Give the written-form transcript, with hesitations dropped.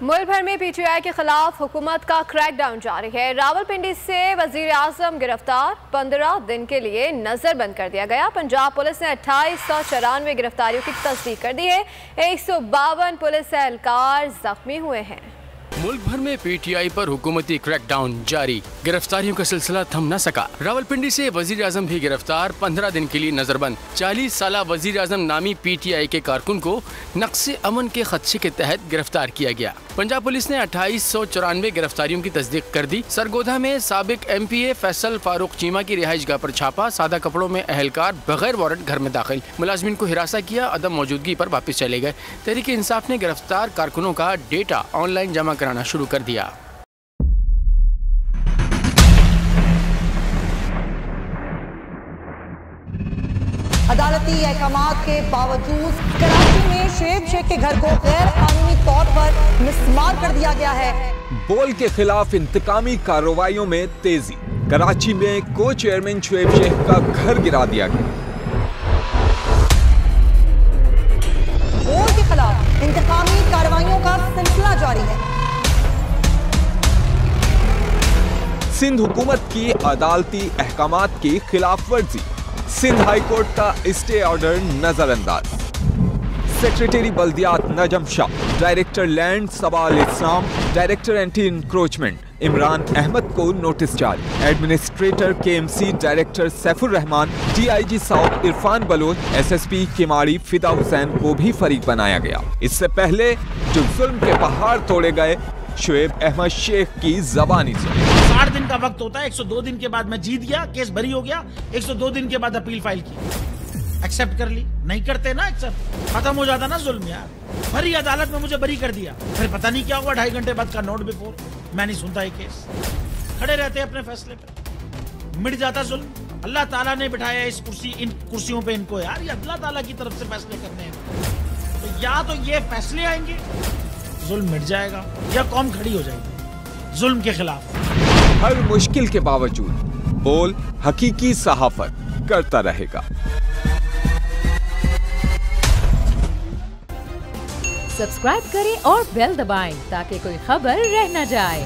मुल्क भर में पीटीआई के खिलाफ हुकूमत का क्रैकडाउन जारी है। रावलपिंडी से वजीर आजम गिरफ्तार, 15 दिन के लिए नजरबंद कर दिया गया। पंजाब पुलिस ने 2894 गिरफ्तारियों की तस्दीक कर दी है। 152 पुलिस एहलकार जख्मी हुए हैं। मुल्क भर में पीटीआई पर हुकूमती क्रैकडाउन जारी, गिरफ्तारियों का सिलसिला थम न सका। रावलपिंडी से वजीर आजम भी गिरफ्तार, 15 दिन के लिए नजरबंद। 40 साला वजीर आजम नामी पीटीआई के कारकुन को नक्शे अमन के खदशे के तहत गिरफ्तार किया गया। पंजाब पुलिस ने 2894 गिरफ्तारियों की तस्दीक कर दी। सरगोधा में साबिक MPA फैसल फारूक चीमा की रिहाइशगाह पर छापा, सादा कपड़ों में एहलकार बगैर वारंट घर में दाखिल, मुलाजमीन को हिरासा किया, अदम मौजूदगी पर वापस चले गए। तहरीक इंसाफ ने गिरफ्तार कारकुनों का डेटा ऑनलाइन जमा कराना शुरू कर दिया। अदालती अहकामात के बावजूद कराची में शुएब शेख के घर को गैर कानूनी तौर पर मिसमार कर दिया गया है। बोल के खिलाफ इंतकामी कार्रवाइयों में तेजी, कराची में को चेयरमैन शुएब शेख का घर गिरा दिया गया। बोल के खिलाफ इंतकामी कार्रवाइयों का सिलसिला जारी है। सिंध हुकूमत की अदालती अहकामात की खिलाफ वर्जी, सिंध हाई कोर्ट का स्टे ऑर्डर नजरअंदाज। सेक्रेटरी बल्दियात Najam Shah, director land Sabal Islam, director anti encroachment Imran Ahmed को नोटिस जारी। Administrator KMC director Saifur Rehman, DIG south Irfan Baloch, SSP Keamari Fida Hussain को भी फरीक बनाया गया। इससे पहले जो जुल्म के पहाड़ तोड़े गए, शुएब अहमद शेख की जबानी सुनी। 60 दिन का वक्त होता है, 102 दिन के बाद मैं जीत गया, केस भरी हो गया, 102 दिन के बाद अपील फाइल की, एक्सेप्ट कर ली। नहीं करते ना एक्सेप्ट, खत्म हो जाता ना जुल्म यार। भरी अदालत में मुझे बरी कर दिया, फिर पता नहीं क्या हुआ, 2.5 घंटे बाद का नोट बिफोर, मैं नहीं सुनता ये केस। खड़े रहते अपने फैसले पे, मिट जाता जुल्म। अल्लाह ताला ने बिठाया इस इन कुर्सियों पे इनको यार, ये अल्लाह ताला की तरफ से फैसले करने हैं। तो या तो ये फैसले आएंगे, जुल्म मिट जाएगा, या कौम खड़ी हो जाएगी जुल्म के खिलाफ। हर मुश्किल के बावजूद बोल हकीकी सहाफत करता रहेगा। सब्सक्राइब करें और बेल दबाएं ताकि कोई खबर रह न जाए।